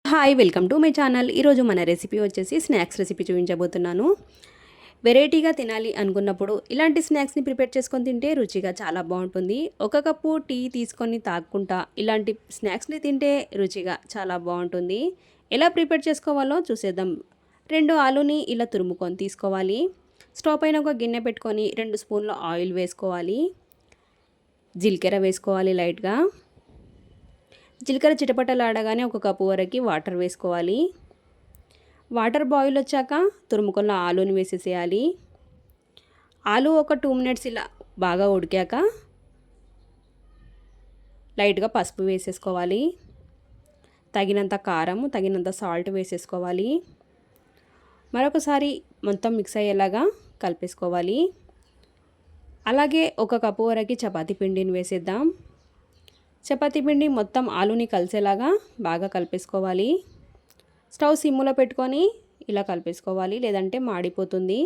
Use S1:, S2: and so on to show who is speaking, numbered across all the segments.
S1: Hi welcome to my channel. ఈరోజు మన recipe వచ్చేసి స్నాక్స్ రెసిపీ చూపించబోతున్నాను. వెరైటీగా తినాలి అనుకున్నప్పుడు ఇలాంటి స్నాక్స్ని ప్రిపేర్ చేసుకొని తింటే రుచిగా చాలా బాగుంటుంది. ఒక కప్పు టీ తీసుకొని తాగుకుంటా ఇలాంటి స్నాక్స్ని తింటే రుచిగా చాలా బాగుంటుంది. ఎలా ప్రిపేర్ చేసుకోవాలో చూసేద్దాం. 2 ఆలుని ఇలా తురుముకొని తీసుకోవాలి. స్టవ్ పైన ఒక గిన్నె పెట్టుకొని 2 స్పూన్ల ఆయిల్ వేసుకోవాలి. జీలకర్ర వేసుకోవాలి లైట్గా. జీలకర్ర చిటపటలాడగానే ఒక కప్పు వరకు వాటర్ వేసుకోవాలి. వాటర్ బాయిల్ వచ్చాక తురుముకున్న ఆలుని వేసేసేయాలి. ఆలు ఒక 2 మినిట్స్ ఇలా బాగా ఉడికాక లైట్గా పసుపు వేసేసుకోవాలి. తగినంత కారం, తగినంత సాల్ట్ వేసేసుకోవాలి. మరొకసారి మొత్తం మిక్స్ అయ్యేలాగా కలిపేసుకోవాలి. అలాగే ఒక కప్పు వరకు చపాతీ పిండిని వేసేద్దాం. చపాతీ పిండి మొత్తం ఆలుని కలిసేలాగా బాగా కలిపేసుకోవాలి. స్టవ్ సిమ్లో పెట్టుకొని ఇలా కలిపేసుకోవాలి, లేదంటే మాడిపోతుంది.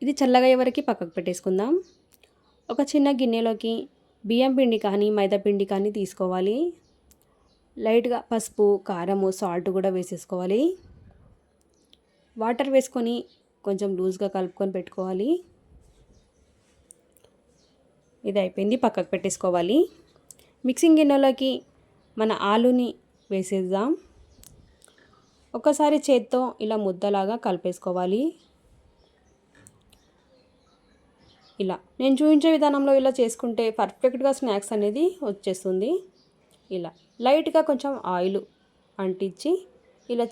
S1: ఇది చల్లగా వరకు పక్కకు పెట్టేసుకుందాం. ఒక చిన్న గిన్నెలోకి బియ్యం పిండి కానీ మైదా పిండి కానీ తీసుకోవాలి. లైట్గా పసుపు, కారము, సాల్ట్ కూడా వేసేసుకోవాలి. వాటర్ వేసుకొని కొంచెం లూజ్గా కలుపుకొని పెట్టుకోవాలి. ఇది అయిపోయింది, పక్కకు పెట్టేసుకోవాలి. మిక్సింగ్ గిన్నెలోకి మన ఆలుని వేసేద్దాం. ఒకసారి చేత్తో ఇలా ముద్దలాగా కలిపేసుకోవాలి. ఇలా నేను చూపించే విధానంలో ఇలా చేసుకుంటే పర్ఫెక్ట్గా స్నాక్స్ అనేది వచ్చేస్తుంది. ఇలా లైట్గా కొంచెం ఆయిల్ అంటించి ఇలా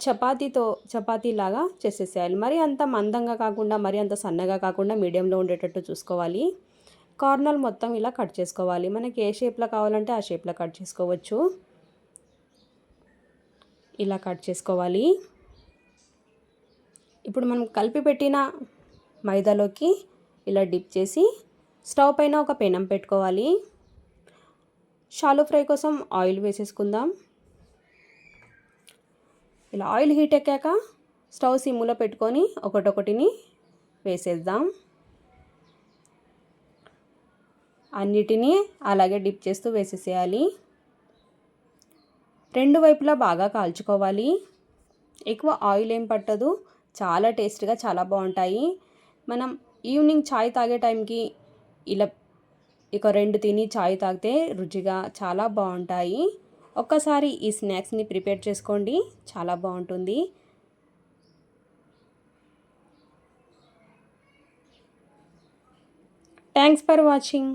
S1: చపాతీలాగా చేసేసేయాలి. మరి అంత మందంగా కాకుండా మరి అంత సన్నగా కాకుండా మీడియంలో ఉండేటట్టు చూసుకోవాలి. కార్నర్ మొత్తం ఇలా కట్ చేసుకోవాలి. మనకి ఏ షేప్లో కావాలంటే ఆ షేప్లో కట్ చేసుకోవచ్చు. ఇలా కట్ చేసుకోవాలి. ఇప్పుడు మనం కలిపి పెట్టిన మైదాలోకి ఇలా డిప్ చేసి స్టవ్ పైన ఒక పెనం పెట్టుకోవాలి. షాలో ఫ్రై కోసం ఆయిల్ వేసేసుకుందాం. ఇలా ఆయిల్ హీట్ ఎక్కాక స్టవ్ సిమ్లో పెట్టుకొని ఒకటొకటిని వేసేద్దాం. అన్నిటినీ అలాగే డిప్ చేస్తూ వేసేసేయాలి. 2 వైపులా బాగా కాల్చుకోవాలి. ఎక్కువ ఆయిల్ ఏం పట్టదు, చాలా టేస్ట్గా చాలా బాగుంటాయి. మనం ఈవినింగ్ చాయ్ తాగే టైంకి ఇలా ఇక 2 తిని చాయ్ తాగితే రుచిగా చాలా బాగుంటాయి. ఒక్కసారి ఈ స్నాక్స్ని ప్రిపేర్ చేసుకోండి, చాలా బాగుంటుంది. Thanks for watching.